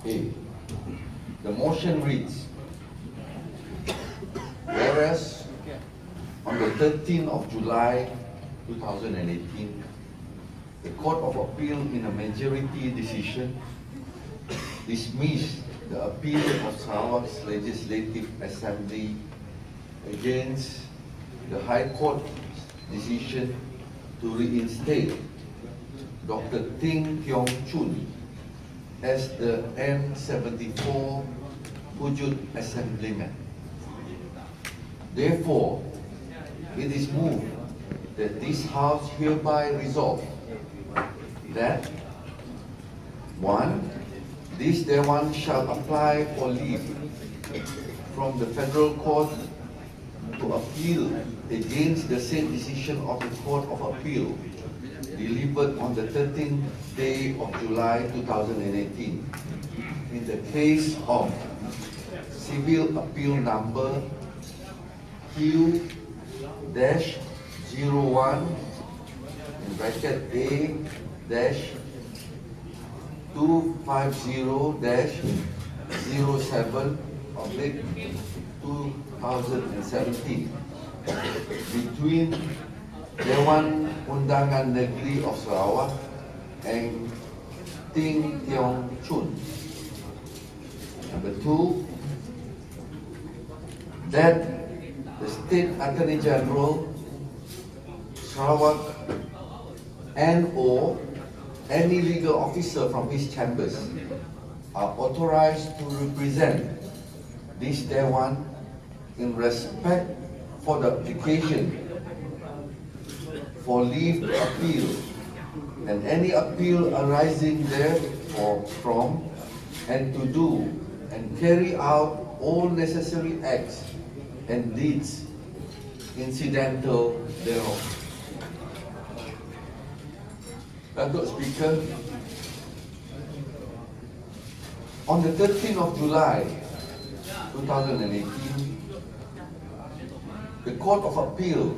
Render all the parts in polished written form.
A. The motion reads, whereas on the 13th of July 2018, the Court of Appeal in a majority decision dismissed the appeal of Sarawak's Legislative Assembly against the High Court decision to reinstate Dr Ting Choon as the N74 Pujut Assemblyman. Therefore, it is moved that this House hereby resolve that 1. This Dewan shall apply for leave from the Federal Court to appeal against the said decision of the Court of Appeal delivered on the 13th day of July 2018 in the case of Civil Appeal Number Q-01 in bracket A-250-07/2017 between Dewan Undangan Negeri of Sarawak and Ting Choon. Number 2, that the State Attorney General Sarawak and/or any legal officer from his chambers are authorized to represent this Dewan in respect for the application for leave to appeal and any appeal arising therefrom, and to do and carry out all necessary acts and deeds incidental thereof. Datuk Speaker, on the 13th of July 2018, the Court of Appeal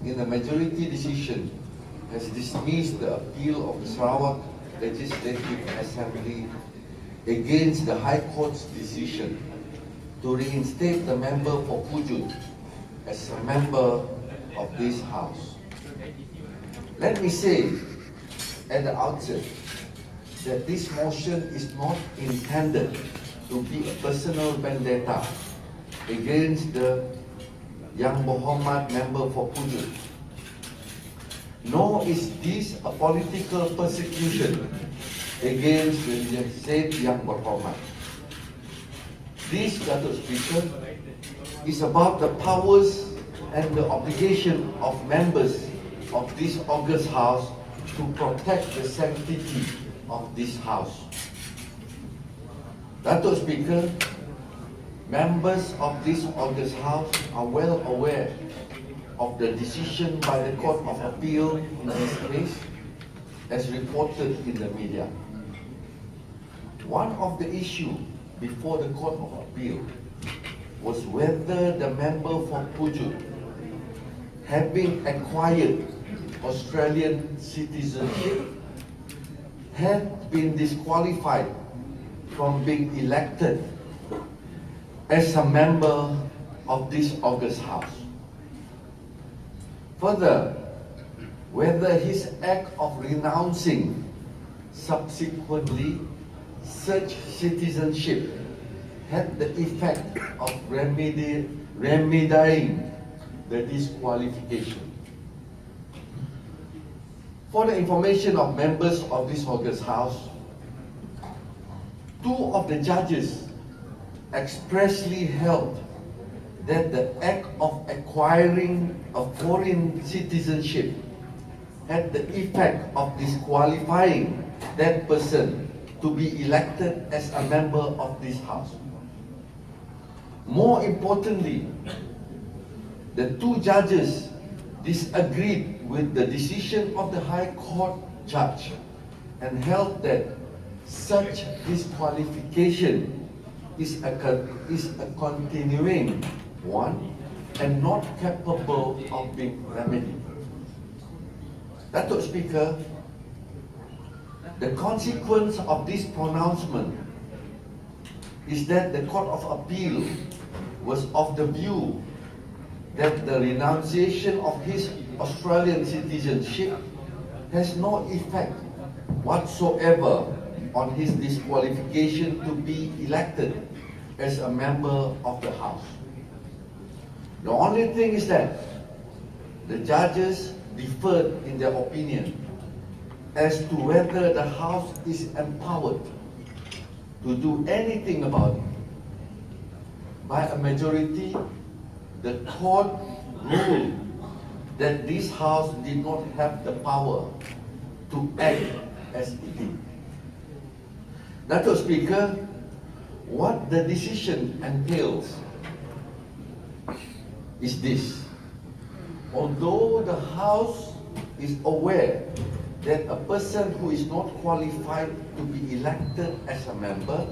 in a majority decision has dismissed the appeal of the Sarawak Legislative Assembly against the High Court's decision to reinstate the member for Pujut as a member of this House. Let me say at the outset that this motion is not intended to be a personal vendetta against the Yang Berhormat member for Pujut, nor is this a political persecution against the said Yang Berhormat. This, Datuk Speaker, is about the powers and the obligation of members of this august House to protect the sanctity of this House. Datuk Speaker, members of this august House are well aware of the decision by the Court of Appeal in this case, as reported in the media. One of the issues before the Court of Appeal was whether the member for Pujut, having acquired Australian citizenship, had been disqualified from being elected as a member of this august House. Further, whether his act of renouncing subsequently such citizenship had the effect of remedying the disqualification. For the information of members of this august House, 2 of the judges expressly held that the act of acquiring a foreign citizenship had the effect of disqualifying that person to be elected as a member of this House. More importantly, the 2 judges disagreed with the decision of the High Court judge and held that such disqualification is a continuing one and not capable of being remedied. Datuk Speaker, the consequence of this pronouncement is that the Court of Appeal was of the view that the renunciation of his Australian citizenship has no effect whatsoever on his disqualification to be elected as a member of the House. The only thing is that the judges differed in their opinion as to whether the House is empowered to do anything about it. By a majority, the court ruled that this House did not have the power to act as it did. Datuk Speaker, what the decision entails is this. Although the House is aware that a person who is not qualified to be elected as a member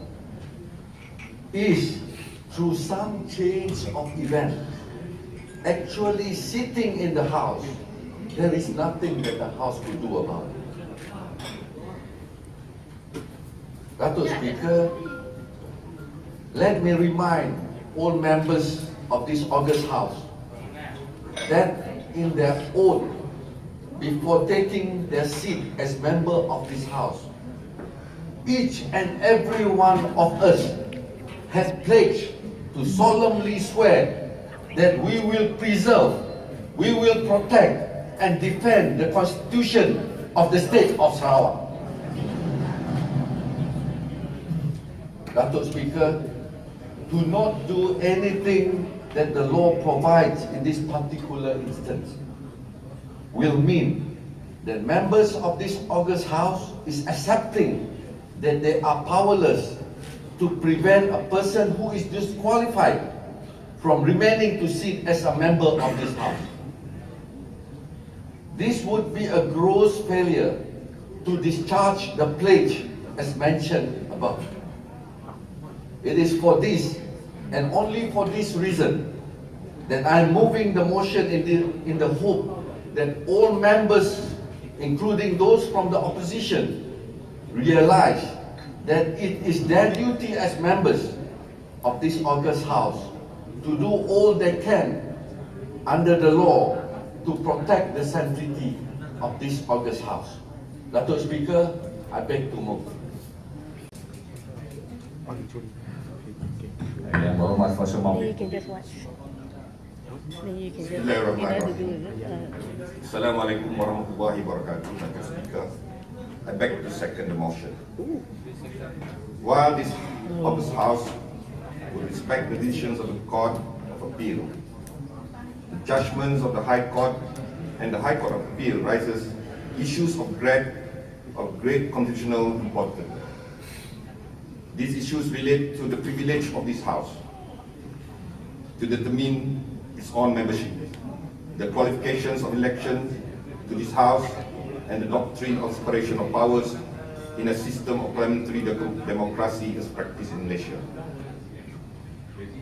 is, through some change of event, actually sitting in the House, there is nothing that the House could do about it. Datuk Speaker, let me remind all members of this august House that in their oath before taking their seat as member of this House, each and every one of us has pledged to solemnly swear that we will preserve, we will protect and defend the Constitution of the State of Sarawak. Datuk Speaker, do not do anything that the law provides in this particular instance will mean that members of this august House is accepting that they are powerless to prevent a person who is disqualified from remaining to sit as a member of this House. This would be a gross failure to discharge the pledge as mentioned above. It is for this and only for this reason that I am moving the motion in the hope that all members, including those from the opposition, realize that it is their duty as members of this august House to do all they can under the law to protect the sanctity of this august House. Datuk Speaker, I beg to move. Yang berhormat Semua. You can just watch. Then you can just, Assalamualaikum warahmatullahi wabarakatuh. Mr. Speaker, I beg to second the motion. While this august House will respect the decisions of the Court of Appeal, the judgments of the High Court and the High Court of Appeal raises issues of great constitutional importance. These issues relate to the privilege of this House to determine its own membership, the qualifications of elections to this House, and the doctrine of separation of powers in a system of parliamentary democracy as practiced in Malaysia.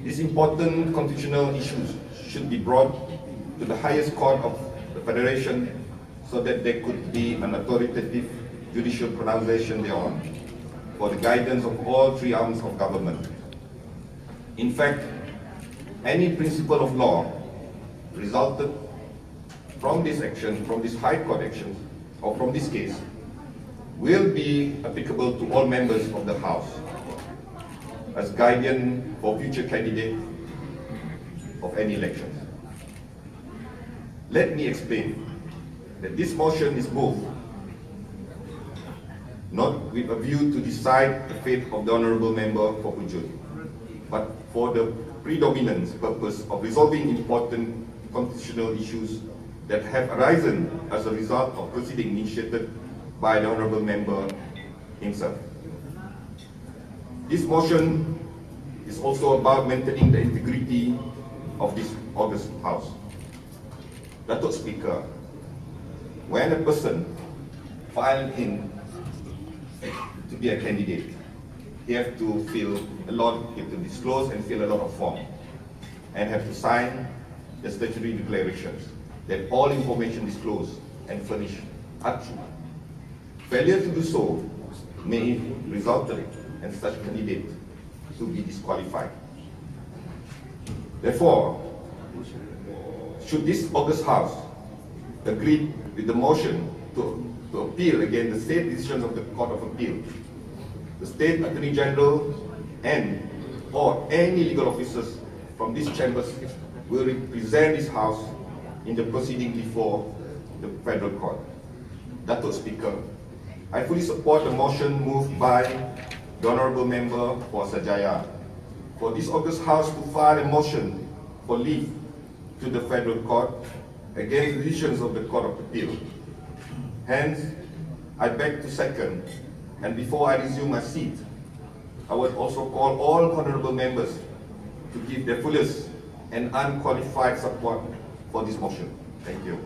These important constitutional issues should be brought to the highest court of the Federation so that there could be an authoritative judicial pronunciation thereon for the guidance of all three arms of government. In fact, any principle of law resulted from this action, from this High Court action, or from this case, will be applicable to all members of the House as guardian for future candidates of any elections. Let me explain that this motion is moved not with a view to decide the fate of the Honourable Member for Pujut, but for the predominant purpose of resolving important constitutional issues that have arisen as a result of proceedings initiated by the Honourable Member himself. This motion is also about maintaining the integrity of this august House. Datuk Speaker, when a person filed in to be a candidate, he have to fill a lot, he have to disclose and fill a lot of form, and have to sign the statutory declarations that all information disclosed and furnished are true. Failure to do so may result in such candidate to be disqualified. Therefore, should this August House agree with the motion to appeal against the state decisions of the Court of Appeal, the State Attorney General and or any legal officers from these chambers will represent this House in the proceeding before the Federal Court. Datuk Speaker, I fully support the motion moved by the Honourable Member for Sajaya for this August House to file a motion for leave to the Federal Court against the decisions of the Court of Appeal. Hence, I beg to second, and before I resume my seat, I would also call all honourable members to give their fullest and unqualified support for this motion. Thank you.